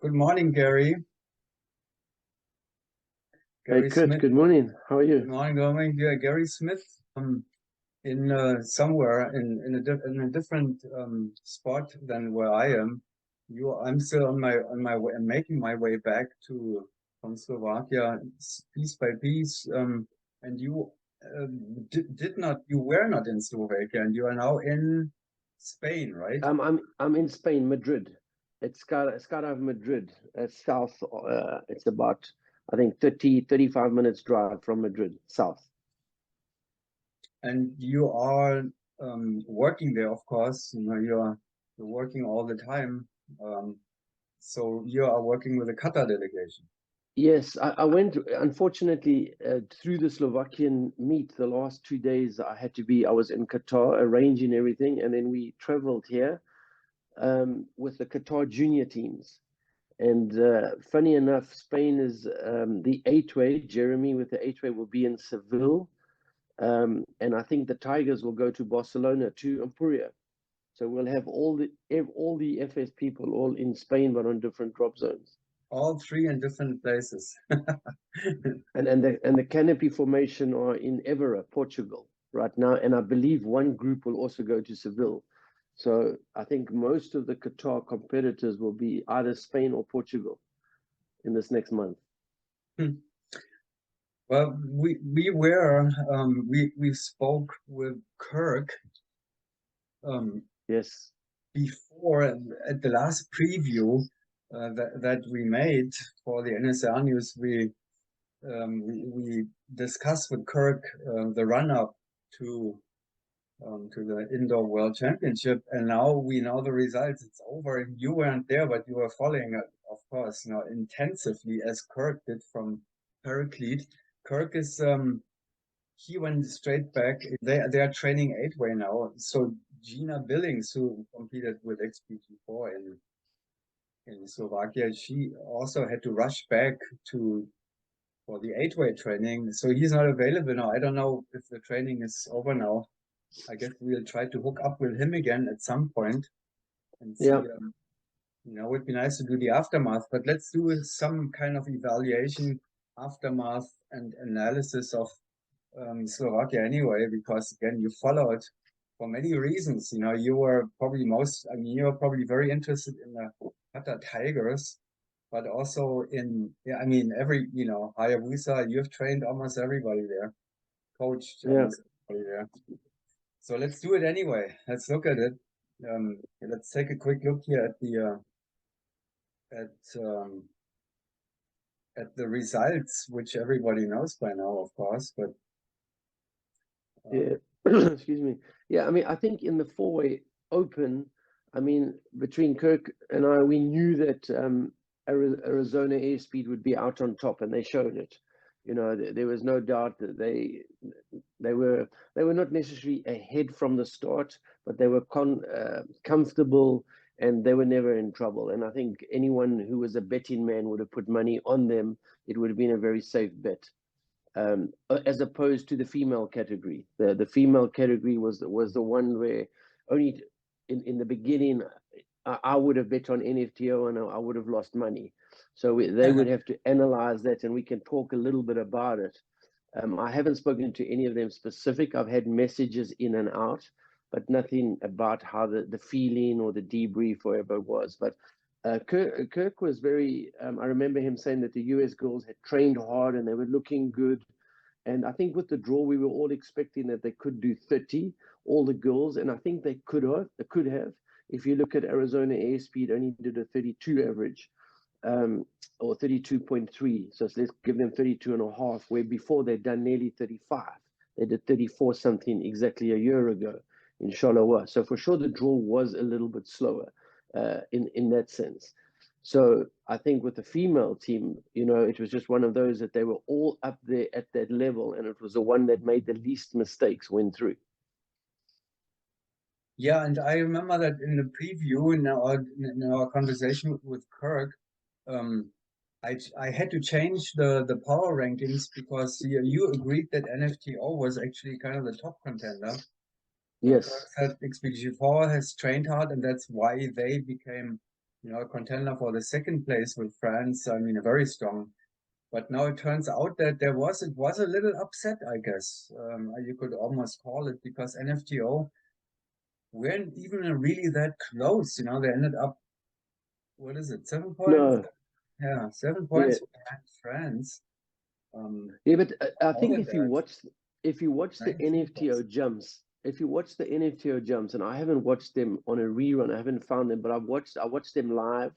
Good morning, Gary. Hey Gary Kurt, Smith. good morning. How are Good you? morning, good morning. Yeah, Gary Smith. In somewhere in a different spot than where I am. I'm still on my way. I'm making my way back to from Slovakia piece by piece. And you did not. You were not in Slovakia, and you are now in Spain, right? I'm in Spain, Madrid. It's Skydive Madrid. It's south. It's about, I think, 35 minutes drive from Madrid, south. And you are working there, of course. You know, you're working all the time. So you are working with the Qatar delegation. Yes, I went, unfortunately, through the Slovakian meet. The last 2 days I was in Qatar arranging everything, and then we traveled here with the Qatar junior teams. And funny enough, Spain is the eight-way. Jeremy with the eight-way will be in Seville. And I think the Tigers will go to Barcelona, to Ampuria. So we'll have all the FS people all in Spain, but on different drop zones. All three in different places. And the canopy formation are in Évora, Portugal, right now. And I believe one group will also go to Seville. So I think most of the Qatar competitors will be either Spain or Portugal in this next month. Well, we spoke with Kirk Yes. before at the last preview that we made for the NSL news. We discussed with Kirk the run up to the Indoor World Championship, and now we know the results. It's over. You weren't there, but you were following it, of course, intensively as Kirk did from Paraclete. Kirk is he went straight back. They are training eight-way now. So Gina Billings, who competed with XPG4 in Slovakia, she also had to rush back for the eight-way training. So he's not available now. I don't know if the training is over now. I guess we'll try to hook up with him again at some point and see. Yeah. It would be nice to do the aftermath, but let's do some kind of evaluation, aftermath, and analysis of Slovakia anyway, because again, you followed for many reasons. You were probably you were probably very interested in the Qatar Tigers, but also every, Hayabusa, you've trained almost everybody there, coached almost everybody there. So let's do it anyway. Let's look at it. Let's take a quick look here at the results, which everybody knows by now, of course. But yeah, excuse me. Yeah, I think in the four-way open, between Kirk and I, we knew that Arizona Airspeed would be out on top, and they showed it. There was no doubt that they were not necessarily ahead from the start, but they were comfortable, and they were never in trouble. And I think anyone who was a betting man would have put money on them. It would have been a very safe bet. As opposed to the female category. The female category was the one where only in the beginning I would have bet on NFTO and I would have lost money. So they would have to analyze that, and we can talk a little bit about it. I haven't spoken to any of them specific. I've had messages in and out, but nothing about how the feeling or the debrief or whatever it was. But Kirk was very, I remember him saying that the US girls had trained hard and they were looking good. And I think with the draw, we were all expecting that they could do 30, all the girls. And I think they could have. If you look at Arizona Airspeed, only did a 32 average, or 32.3. So let's give them 32 and a half, where before they'd done nearly 35. They did 34 something exactly a year ago in Charleroi. So for sure, the draw was a little bit slower in that sense. So I think with the female team, it was just one of those that they were all up there at that level, and it was the one that made the least mistakes went through. Yeah, and I remember that in the preview in our conversation with Kirk, I had to change the power rankings because you agreed that NFTO was actually kind of the top contender. Yes. Kirk said XPG4 has trained hard, and that's why they became you know, a contender for the second place with France. I mean, very strong. But now it turns out that it was a little upset, I guess. You could almost call it, because NFTO weren't even really that close. You know, they ended up, what is it, 7 points? No, Yeah, 7 points yeah, behind France. Um, yeah, but I Out think of that, if you watch the 19 points. NFTO jumps, if you watch the NFTO jumps, and I haven't watched them on a rerun, I haven't found them, but I watched them live,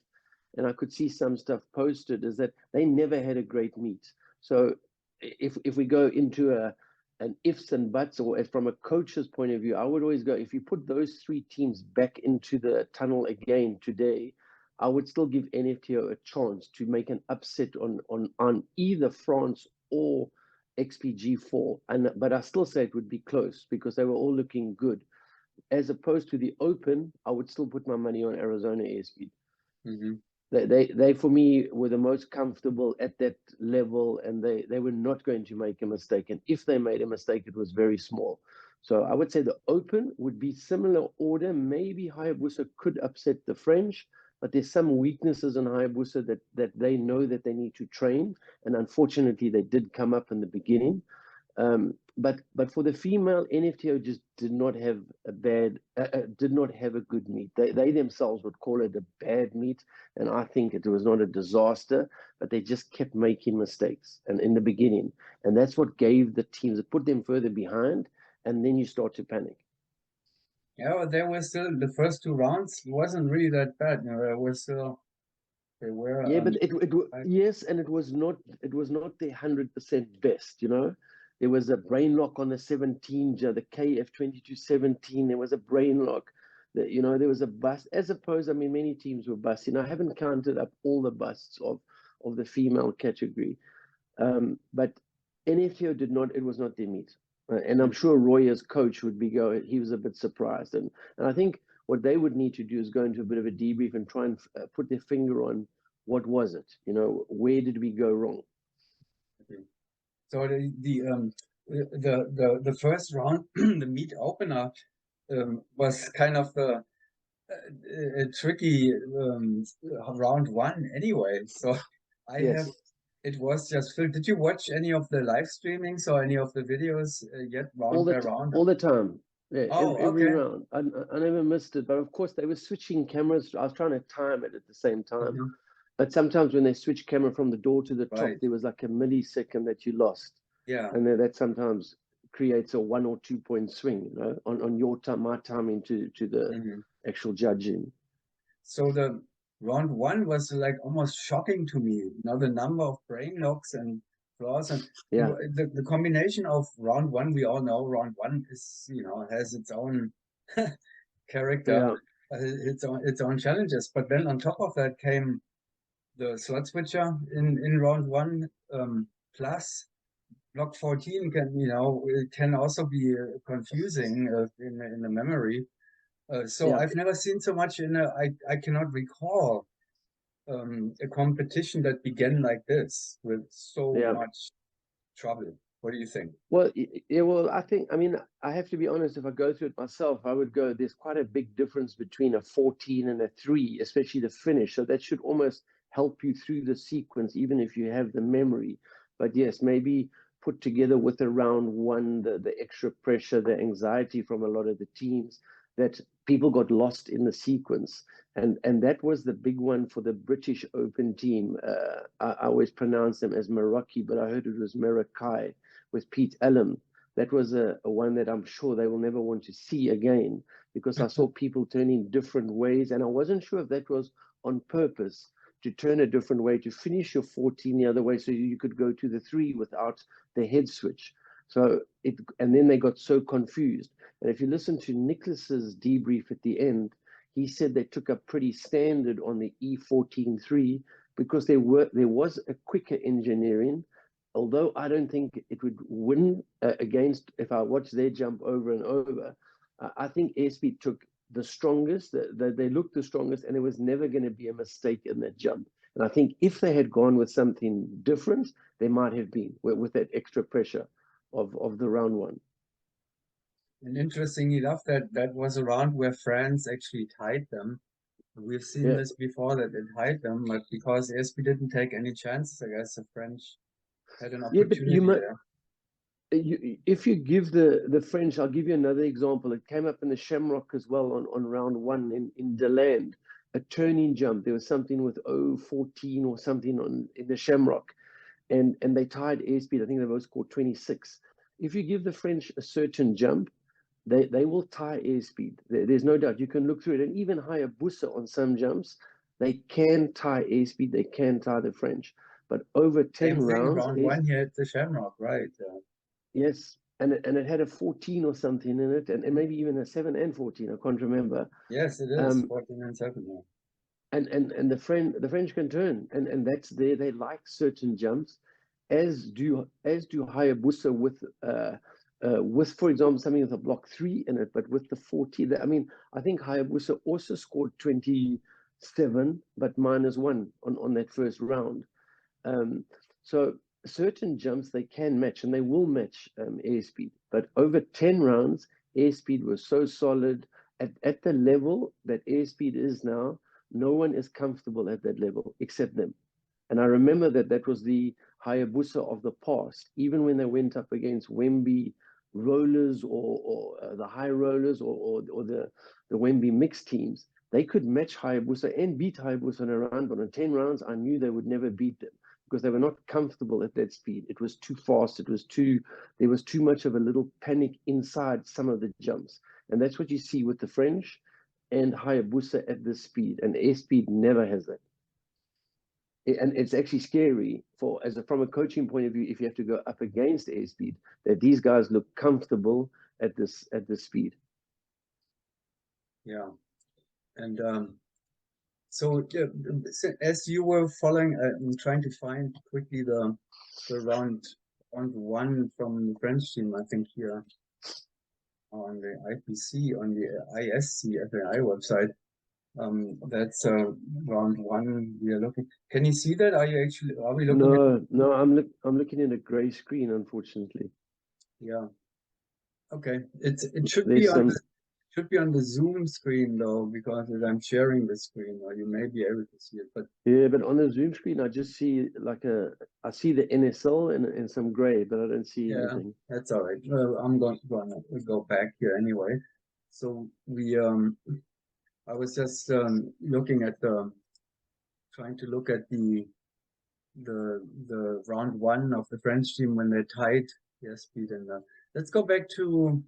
and I could see some stuff posted. Is that they never had a great meet. So if we go into an ifs and buts, or from a coach's point of view, I would always go, if you put those three teams back into the tunnel again today, I would still give NFTO a chance to make an upset on either France or XPG4. But I still say it would be close because they were all looking good. As opposed to the Open, I would still put my money on Arizona Airspeed. Mm-hmm. They for me were the most comfortable at that level, and they were not going to make a mistake. And if they made a mistake, it was very small. So I would say the Open would be similar order. Maybe Hayabusa could upset the French, but there's some weaknesses in Hayabusa that they know that they need to train, and unfortunately they did come up in the beginning. But for the female, NFTO just did not have did not have a good meet. They themselves would call it a bad meet, and I think it was not a disaster, but they just kept making mistakes and in the beginning, and that's what gave the teams, it put them further behind, and then you start to panic. Yeah, but they were still, the first two rounds wasn't really that bad. You know, they were Yeah, but like, yes, and it was not the 100% best. You know, there was a brain lock on the 17, the KF 2217. There was a brain lock. That, you know, there was a bust. As opposed, I mean, many teams were busting. I haven't counted up all the busts of the female category, but NFTO did not. It was not their meet, and I'm sure Roy as coach would be going. He was a bit surprised, and I think what they would need to do is go into a bit of a debrief and try and put their finger on what was it. You know, where did we go wrong? so the first round, the meet opener, was kind of a tricky round one anyway. So I have, Yes, it was just filled. Did you watch any of the live streamings or any of the videos yet, round by round? all the time. Yeah, Oh, every okay. round. I never missed it, but of course they were switching cameras. I was trying to time it at the same time. Mhm. But sometimes when they switch camera from the door to the top, Right. there was like a millisecond that you lost. Yeah. And then that sometimes creates a 1 or 2 point swing, you know, on your time, my timing to the Mhm. actual judging. So the round one was like almost shocking to me. You know, the number of brain locks and flaws, and Yeah, the combination of round one, we all know round one is, you know, has its own character, yeah, its own challenges. But then on top of that came the slot switcher in round one, plus block 14 can, you know, it can also be confusing in the memory. So yeah. I've never seen so much I cannot recall a competition that began like this with so Yeah. much trouble. What do you think? Well, yeah, well, I think, I mean, I have to be honest, if I go through it myself, I would go, there's quite a big difference between a 14 and a 3, especially the finish. So that should almost help you through the sequence, even if you have the memory. But yes, maybe put together with a round one, the extra pressure, the anxiety from a lot of the teams, that people got lost in the sequence. And that was the big one for the British Open team. I always pronounce them as Meraki, but I heard it was Merakai with Pete Allen. That was a one that I'm sure they will never want to see again, because I saw people turning different ways, and I wasn't sure if that was on purpose, to turn a different way, to finish your 14 the other way so you could go to the 3 without the head switch. So and then they got so confused. And if you listen to Nicholas's debrief at the end, he said they took up pretty standard on the E14-3 because there was a quicker engineering. Although I don't think it would win against, if I watch their jump over and over, I think Airspeed took the strongest, they looked the strongest, and there was never going to be a mistake in that jump. And I think if they had gone with something different, there might have been with that extra pressure of the round one. And interesting enough, that was a round where France actually tied them We've seen Yeah, this before that it hide them, but because ASP didn't take any chances, I guess the French had an yeah, but you opportunity might. there. If you give the French, I'll give you another example. It came up in the Shamrock as well on round one in Deland, a turning jump. There was something with 014 or something in the Shamrock, and they tied airspeed. I think they both scored 26. If you give the French a certain jump, they will tie airspeed. There's no doubt. You can look through it, and even Hayabusa on some jumps, they can tie airspeed. They can tie the French, but over 10 Same thing, rounds, round one here at the Shamrock, right? yes, and it had a 14 or something in it, and maybe even a 7 and 14. I can't remember. Yes, it is. Um, 14 and 7. Yeah. and the French can turn, and that's there. They like certain jumps, as do Hayabusa with, for example, something with a block 3 in it, but with the 40. I mean, I think Hayabusa also scored 27, but -1 on that first round. Um, so certain jumps they can match, and they will match airspeed. But over 10 rounds, airspeed was so solid at the level that airspeed is now. No one is comfortable at that level except them. And I remember that was the Hayabusa of the past. Even when they went up against Wemby rollers or the high rollers or the Wemby mixed teams, they could match Hayabusa and beat Hayabusa in a round. But in 10 rounds, I knew they would never beat them because they were not comfortable at that speed. It was too fast. There was too much of a little panic inside some of the jumps. And that's what you see with the French and Hayabusa at this speed. And airspeed never has that. And it's actually scary from a coaching point of view if you have to go up against airspeed that these guys look comfortable at this speed. Yeah. And so as you were following, I'm trying to find quickly the round one from the French team, I think here on the IPC, on the ISC FAI website. That's round one we are looking. Can you see that? Are we looking at? No, I'm looking at a gray screen, unfortunately. Yeah. Okay. It should be There's on some the Zoom screen though, because I'm sharing the screen, or you may be able to see it. But yeah, but on the Zoom screen I just see I see the NSL and some gray, but I don't see yeah, anything. that's all right. Well, I'm going to go back here anyway. So I was just looking at trying to look at the round one of the French team when they tied their speed. And let's go back to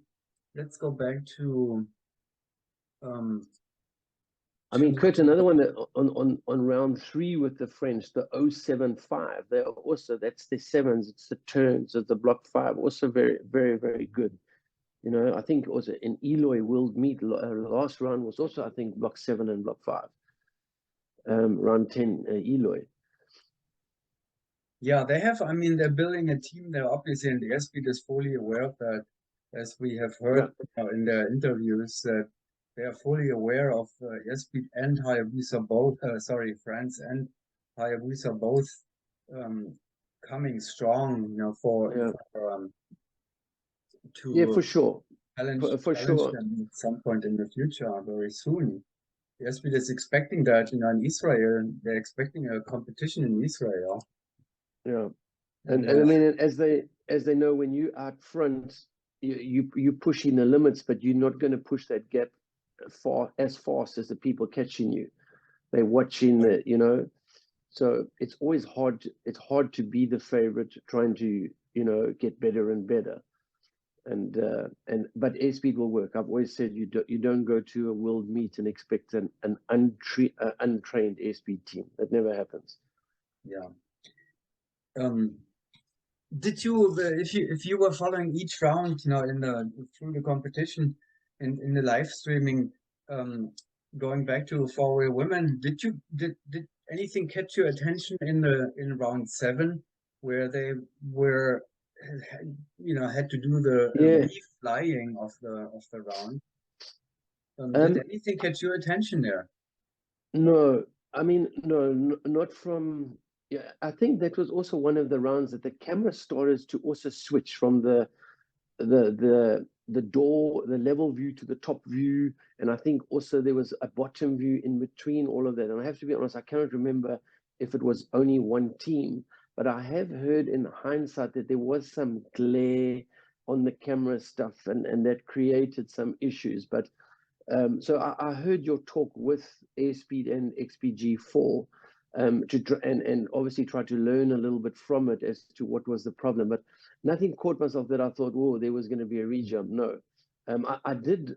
um I mean, Kurt, another one that on round 3 with the French, the 075, they're also, that's the sevens, it's the turns, it's the block 5, also very, very, very good. You know, I think also in Eloy World Meet, last round was also, I think, block 7 and block 5. Round 10, Eloy. Yeah, they have. I mean, they're building a team there, obviously, and the SB is fully aware of that, as we have heard in their interviews, that they are fully aware of SB and Hayabusa both. Sorry, France and Hayabusa both coming strong. You know, Yeah, to for sure. For challenge sure. them at some point in the future, very soon. The SB is expecting that. You know, in Israel, they're expecting a competition in Israel. Yeah. And And I mean, as they know, when you out front, you pushing the limits, but you're not going to push that gap as fast as the people catching you. They're watching so it's always hard. It's hard to be the favorite, trying to get better and better. But airspeed will work. I've always said you don't go to a world meet and expect an untrained airspeed team. That never happens. yeah. Did you, if you were following each round, you know, through the competition in the live streaming, going back to four-way women, did anything catch your attention in round 7, where they were, had to do the Yeah. re-flying of the round? Did Um. anything catch your attention there? No. I mean, no, not from. Yeah, I think that was also one of the rounds that the camera started to also switch from the the door, the level view to the top view, and I think also there was a bottom view in between all of that. And I have to be honest, I cannot remember if it was only one team, but I have heard in hindsight that there was some glare on the camera stuff, and that created some issues. But so I heard your talk with Airspeed and XPG4 and obviously try to learn a little bit from it as to what was the problem. But nothing caught myself that I thought, whoa, there was going to be a rejump. No, I did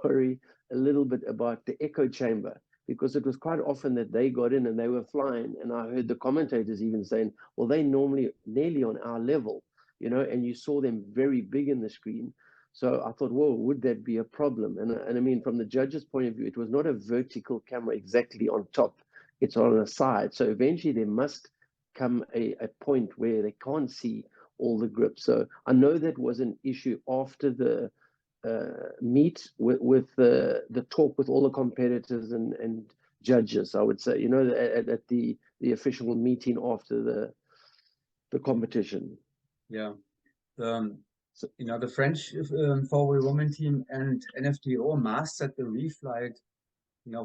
worry a little bit about the echo chamber, because it was quite often that they got in and they were flying, and I heard the commentators even saying, well, they normally nearly on our level, and you saw them very big in the screen. So I thought, whoa, would that be a problem? And I mean, from the judge's point of view, it was not a vertical camera exactly on top. It's on the side. So eventually there must come a point where they can't see all the grips. So I know that was an issue after the meet with the talk with all the competitors and judges, I would say, at the official meeting after the competition. Yeah. So, the French four-wheel women team and NFTO mastered the reflight,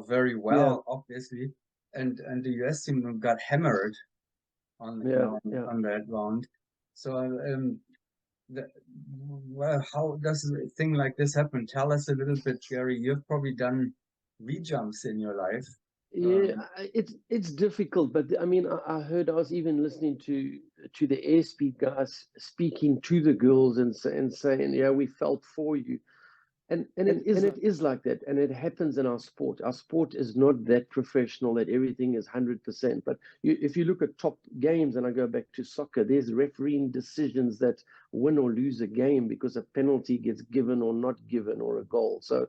very well, obviously, and the US team got hammered on on that round. So, well, how does a thing like this happen? Tell us a little bit, Gary. You've probably done rejumps in your life. Yeah, it's difficult, but I mean, I heard, I was even listening to the airspeed guys speaking to the girls and saying, yeah, we felt for you, and it is like that, and it happens in our sport. Our sport is not that professional that everything is 100%. But if you look at top games, and I go back to soccer, there's refereeing decisions that win or lose a game because a penalty gets given or not given, or a goal. So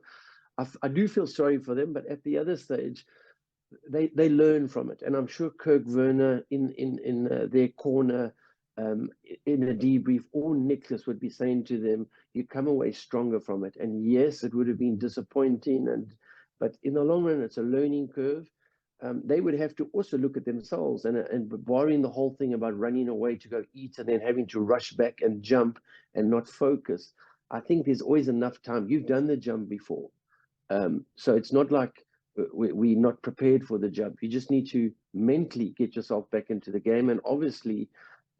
I do feel sorry for them, but at the other stage, they learn from it, and I'm sure Kirk Werner in their corner in a debrief, or Nicholas would be saying to them, "You come away stronger from it." And yes, it would have been disappointing, but in the long run, it's a learning curve. They would have to also look at themselves, and barring the whole thing about running away to go eat and then having to rush back and jump and not focus. I think there's always enough time. You've done the jump before, so it's not like we're not prepared for the jump. You just need to mentally get yourself back into the game. And obviously,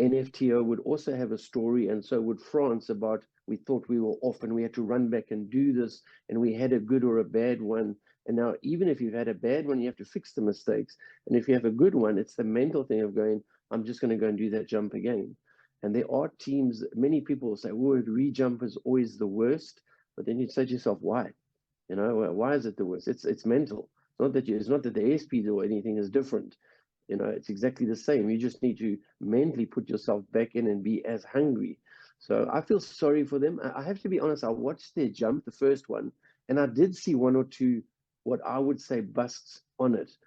NFTO would also have a story, and so would France, about we thought we were off and we had to run back and do this, and we had a good or a bad one. And now, even if you've had a bad one, you have to fix the mistakes. And if you have a good one, it's the mental thing of going, I'm just going to go and do that jump again. And there are teams, many people will say, oh, re-jump is always the worst. But then you say to yourself, why? Why is it the worst? It's mental. It's not that the airspeed or anything is different. It's exactly the same. You just need to mentally put yourself back in and be as hungry. So I feel sorry for them. I have to be honest, I watched their jump, the first one, and I did see one or two, what I would say, busts on it,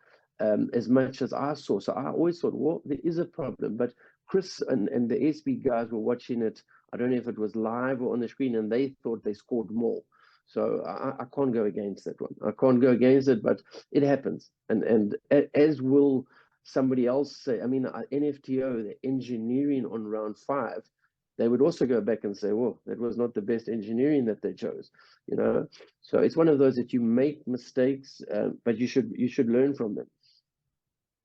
as much as I saw. So I always thought, well, there is a problem. But Chris and the airspeed guys were watching it. I don't know if it was live or on the screen, and they thought they scored more. So I can't go against that one. I can't go against it, but it happens. And as will somebody else say, I mean, NFTO, the engineering on round 5, they would also go back and say, well, that was not the best engineering that they chose, So it's one of those that you make mistakes, but you should learn from them.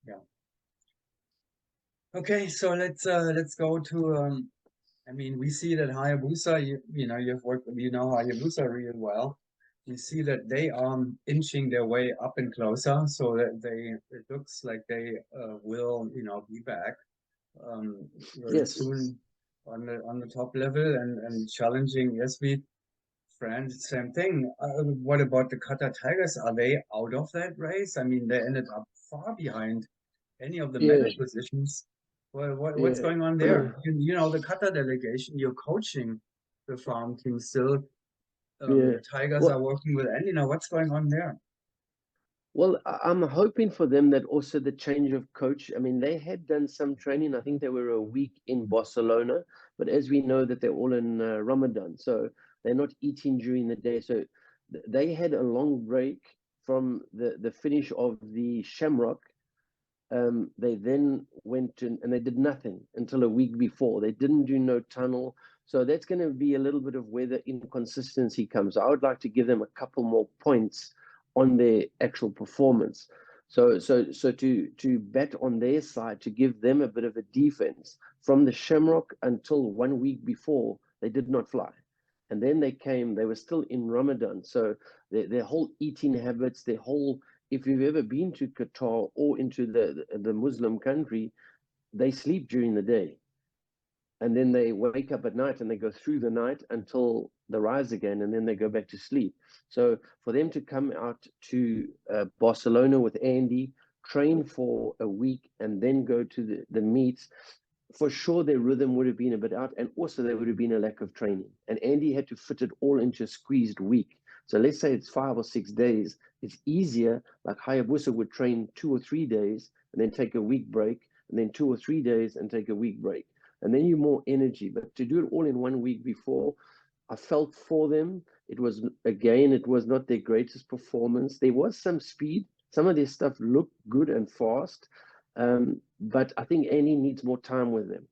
Yeah. Okay, so let's go to I mean, we see that Hayabusa, you've worked, Hayabusa real well. We see that they are inching their way up and closer, so that it looks like they will, be back very soon on the top level and challenging. Yes, France, same thing. What about the Qatar Tigers? Are they out of that race? I mean, they ended up far behind any of the medal positions. What's going on there? The Qatar delegation, you're coaching the farm team still. The Tigers are working with Andy. What's going on there? Well, I'm hoping for them that also the change of coach. I mean, they had done some training. I think they were a week in Barcelona, but as we know that they're all in Ramadan, so they're not eating during the day. So they had a long break from the finish of the Shamrock. They then went and they did nothing until a week before. They didn't do no tunnel. So that's going to be a little bit of where the inconsistency comes. I would like to give them a couple more points on their actual performance. So to bet on their side, to give them a bit of a defense from the Shamrock until 1 week before, they did not fly. And then they were still in Ramadan. So their whole eating habits, their whole, if you've ever been to Qatar or into the Muslim country, they sleep during the day. And then they wake up at night and they go through the night until they rise again, and then they go back to sleep. So for them to come out to Barcelona with Andy, train for a week, and then go to the meets, for sure their rhythm would have been a bit out, and also there would have been a lack of training. And Andy had to fit it all into a squeezed week. So let's say it's 5 or 6 days. It's easier, like Hayabusa would train 2 or 3 days and then take a week break, and then 2 or 3 days and take a week break. And then you're more energy. But to do it all in 1 week before, I felt for them. It was not their greatest performance. There was some speed. Some of their stuff looked good and fast. But I think Andy needs more time with them.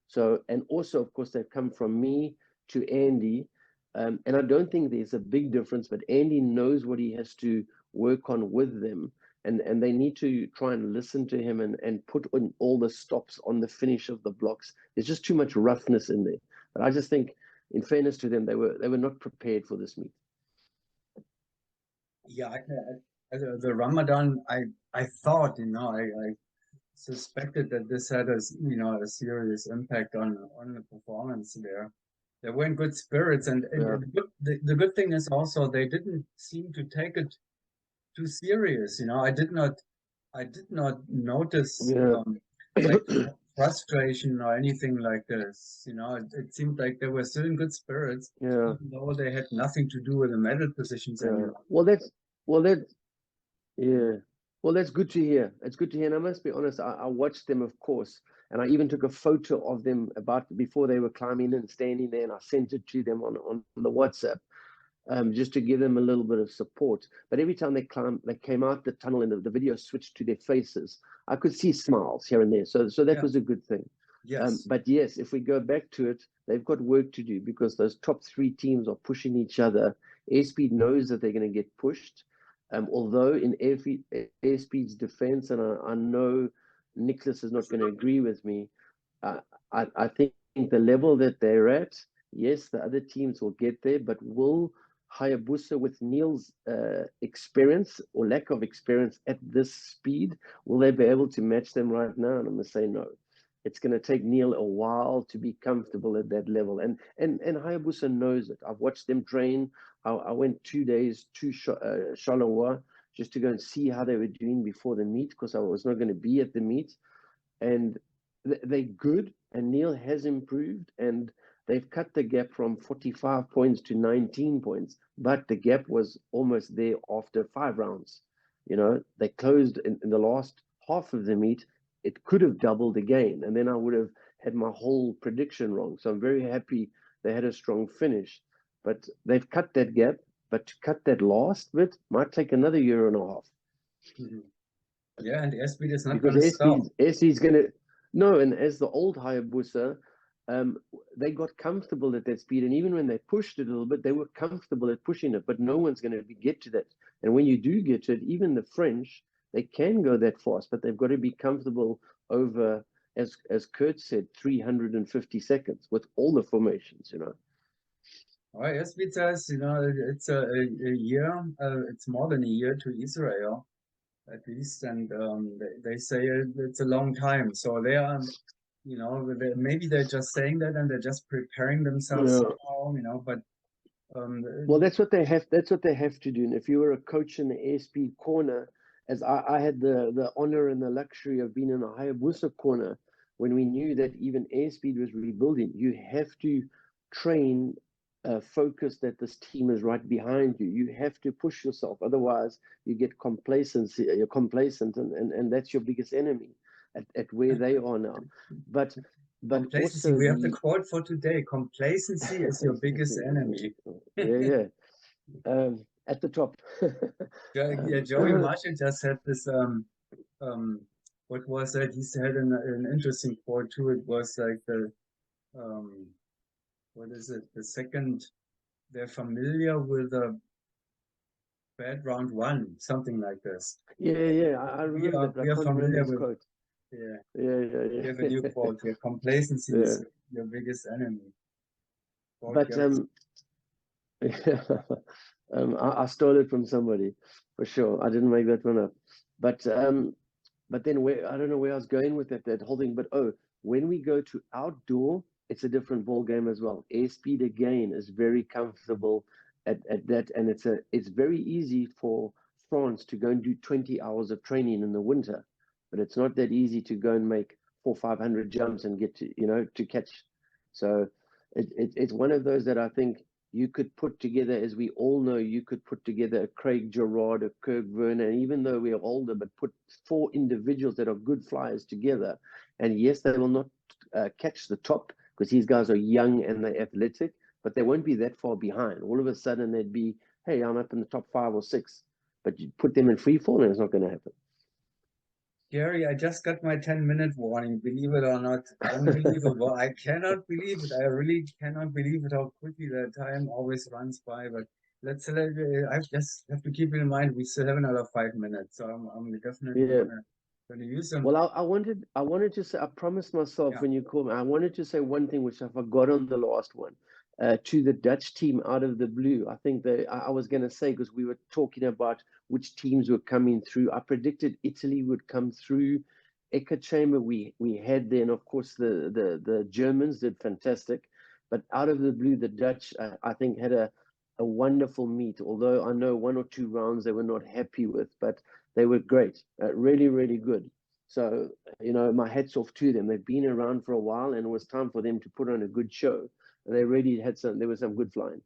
So, and also, of course, they've come from me to Andy. And I don't think there's a big difference, but Andy knows what he has to work on with them. And they need to try and listen to him and put in all the stops on the finish of the blocks. There's just too much roughness in there. But I just think, in fairness to them, they were not prepared for this meet. Yeah, the Ramadan, I thought, I suspected that this had a serious impact on the performance there. They were in good spirits, and Yeah. the good thing is also they didn't seem to take it too serious. I did not notice Yeah. like frustration or anything like this. It seemed like they were still in good spirits, Yeah. even though they had nothing to do with the medal positions Yeah. anymore. Well, yeah. Well, that's good to hear. It's good to hear. And I must be honest, I watched them, of course, and I even took a photo of them about before they were climbing and standing there, and I sent it to them on the WhatsApp, just to give them a little bit of support. But every time they came out the tunnel and the video switched to their faces, I could see smiles here and there. So that Yeah. was a good thing. Yes. But yes, if we go back to it, they've got work to do because those top 3 teams are pushing each other. Airspeed knows that they're going to get pushed. Although in Airspeed's defense, and I know Nicholas is not going to agree with me, I think the level that they're at, yes, the other teams will get there, but will Hayabusa, with Neil's experience or lack of experience at this speed, will they be able to match them right now? And I'm going to say no. It's going to take Neil a while to be comfortable at that level. And Hayabusa knows it. I've watched them train. I went 2 days to Charleroi just to go and see how they were doing before the meet, because I was not going to be at the meet. And they're good, and Neil has improved, and they've cut the gap from 45 points to 19 points, but the gap was almost there after 5 rounds. They closed in the last half of the meet. It could have doubled again, and then I would have had my whole prediction wrong. So I'm very happy they had a strong finish, but they've cut that gap. But to cut that last bit might take another year and a half. Mhm. Yeah, and airspeed is not Because going to stop. SC's going to no, and as the old Hayabusa, they got comfortable at that speed, and even when they pushed it a little bit, they were comfortable at pushing it. But no one's going to get to that. And when you do get to it, even the French, they can go that fast, but they've got to be comfortable over, as Kurt said, 350 seconds with all the formations. Oh, airspeed says, it's a year. It's more than a year to Israel, at least, and they say it's a long time. So they are, maybe they're just saying that and they're just preparing themselves Yeah. somehow, but Well, that's what they have. That's what they have to do. And if you were a coach in the airspeed corner, as I had the honor and the luxury of being in the Hayabusa corner, when we knew that even airspeed was rebuilding, you have to train, focus that this team is right behind you. You have to push yourself, otherwise you get complacency. You're complacent, and that's your biggest enemy at where they are now. But complacency. also We have the the quote for today. Complacency is your biggest enemy. yeah. At the top. Yeah, um, Joey Marshall just had this. Um, what was that? He said an interesting quote too. It was like um, what is it? The second, they're familiar with a bad round one, something like this. Yeah, I remember that, but We I are can't remember familiar his with, quote. yeah, we have a new Yeah. quote here. Complacency Yeah. is your biggest enemy. Quote But Gary. yeah, I stole it from somebody for sure. I didn't make that one up. But then where I don't know where I was going with that whole thing. But when we go to outdoor, it's a different ball game as well. Airspeed again is very comfortable at that, and it's very easy for France to go and do 20 hours of training in the winter, but it's not that easy to go and make 400-500 jumps and get to catch. So it's one of those that I think you could put together, as we all know, you could put together a Craig Gerard, a Kirk Vernon, even though we are older, but put 4 individuals that are good flyers together. And yes, they will not catch the top because these guys are young and they're athletic, but they won't be that far behind. All of a sudden, they'd be, hey, I'm up in the top 5 or 6. But you put them in free fall and it's not going to happen. Gary, I just got my 10-minute warning, believe it or not. Unbelievable. I cannot believe it. I really cannot believe it how quickly the time always runs by. But I just have to keep in mind we still have another 5 minutes. So I'm definitely Yeah. gonna use them. Well, I wanted to say, I promised myself Yeah. when you called me, I wanted to say one thing which I forgot on the last one. To the Dutch team out of the blue, I think I was going to say, because we were talking about which teams were coming through. I predicted Italy would come through. Echo Chamber, we had then, of course, the Germans did fantastic, but out of the blue, the Dutch, I think, had a wonderful meet. Although I know 1 or 2 rounds they were not happy with, but they were great, really, really good. So, my hats off to them. They've been around for a while, and it was time for them to put on a good show. And they really had there was some good flying.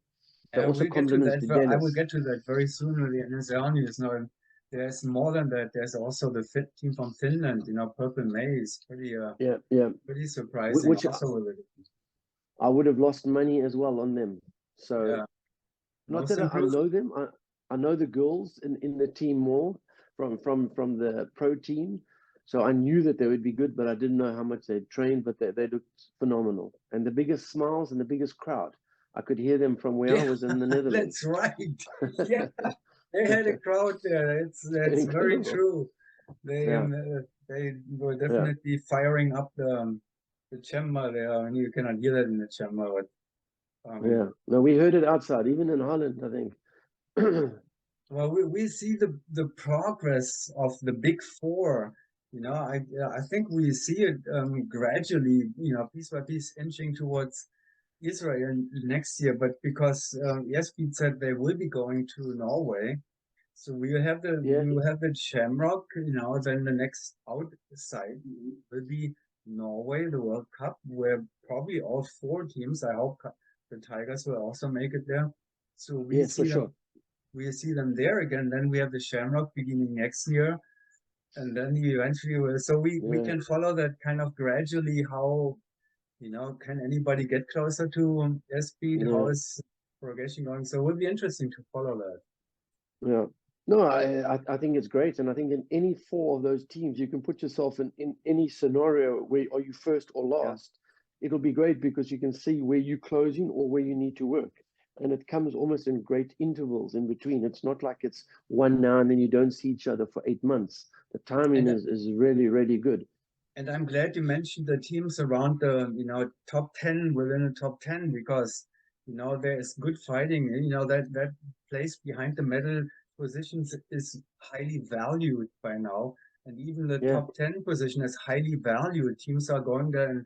So Yeah, also we'll get to compliments that. to I will Dennis. get to that very soon with the NSL news. No, there's more than that. There's also the fit team from Finland. Purple May is Yeah. pretty surprising. Which Also with it. I would have lost money as well on them. So Yeah, not most that I improved. know them. I know the girls in the team more from the pro team. So I knew that they would be good, but I didn't know how much they'd trained, but they looked phenomenal. And the biggest smiles and the biggest crowd. I could hear them from where I Yeah, was in the Netherlands. that's right. Yeah, they had a crowd there. That's very Incredible. true. They Yeah, they were yeah, definitely firing up the chamber there. And you cannot hear that in the chamber, but yeah. No, we heard it outside, even in Holland, I think. well, we see the progress of the big four. I think we see it gradually, piece by piece, inching towards Israel next year. But because yes, Pete said they will be going to Norway, so Yeah, we will have the Shamrock. Then the next outside will be Norway, the World Cup, where probably all 4 teams. I hope the Tigers will also make it there. So yes, for sure. we see them there again. Then we have the Shamrock beginning next year, and then we eventually will. So we Yeah, can follow that kind of gradually. How can anybody get closer to their speed? How yeah. is progression going? So it will be interesting to follow that. Yeah. No, I think it's great. And I think in any 4 of those teams, you can put yourself in any scenario where are you first or Yeah. last. It'll be great because you can see where you're closing or where you need to work. And it comes almost in great intervals in between. It's not like it's one now and then you don't see each other for 8 months. The timing And is really, really good. and I'm glad you mentioned the teams around the top 10 within the top 10 because there is good fighting. That place behind the medal positions is highly valued by now, and even the Yeah. top 10 position is highly valued. Teams are going there and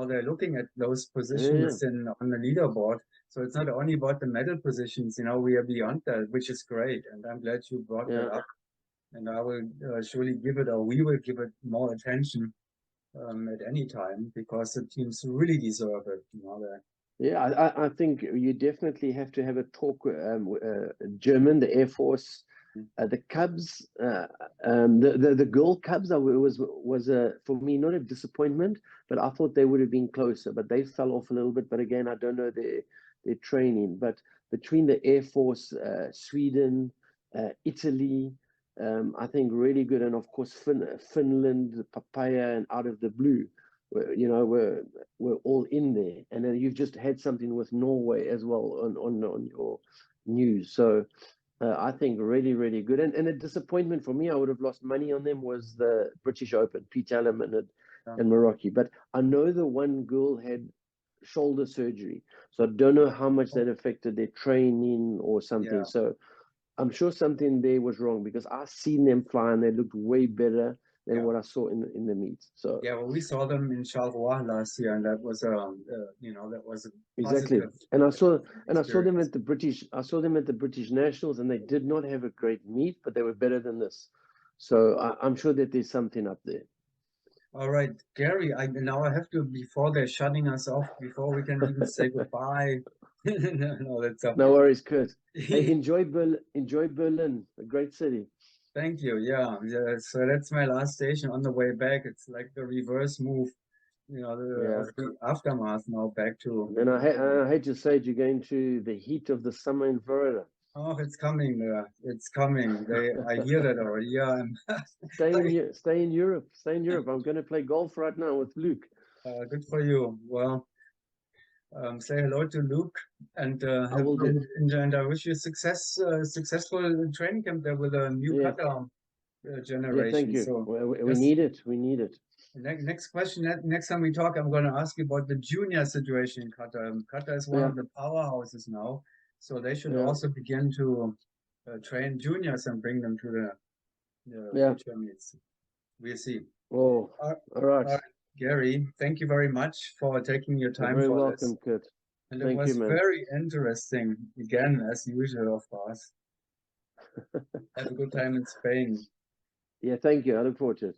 they're looking at those Yeah. positions on the leaderboard. So it's not only about the medal positions. We are beyond that, which is great, and I'm glad you brought that Yeah. up. And I will surely give it, or we will give it more attention at any time because the teams really deserve it. Yeah, I think you definitely have to have a talk with German, the Air Force, the Cubs, the girl Cubs. Was for me not a disappointment, but I thought they would have been closer. But they fell off a little bit. But again, I don't know their training. But between the Air Force, Sweden, Italy, I think really good, and of course Finland, the Papaya, and out of the blue. you know, we're all in there, and then you've just had something with Norway as well on your news. So I think really good. And a disappointment for me, I would have lost money on them, was the British Open, Pete Allen and Meraki. But I know the one girl had shoulder surgery, so I don't know how much that affected their training or something. Yeah. So I'm sure something there was wrong, because I seen them fly and they looked way better than what I saw in the meet. So Yeah, well, we saw them in Charleroi last year, and that was that was a exactly. positive And I saw them experience. at the British Nationals, and they did not have a great meet, but they were better than this. So I'm sure that there's something up there. All right, Gary, I have to, before they're shutting us off, before we can even say goodbye. No, that's No worries, Kurt. Hey, enjoy Berlin, a great city. Thank you. Yeah, yeah. So that's my last station on the way back. It's like the reverse move, Yeah. of the aftermath now back to. And I hate to say it, you're going to the heat of the summer in Florida. Oh, it's coming. It's coming. I hear that already. Yeah, Stay in Europe. Stay in Europe. I'm going to play golf right now with Luke. good for you. Well, say hello to Luke, and I will do. and I wish you successful training camp there with a new Yeah. cutter Yeah. Thank generation. you. So We just need it. We need it. next question. Next time we talk, I'm going to ask you about the junior situation in Qatar. Qatar is one Yeah. of the powerhouses now, so they should Yeah. also begin to train juniors and bring them to the Yeah. future meets. We'll see. Oh, Uh, all right. Gary, thank you very much for taking your You're time very for this. welcome, Kurt. And it Thank you, was man. very interesting, again, as usual, of course. Have a good time in Spain. Yeah, thank you. I look forward to it.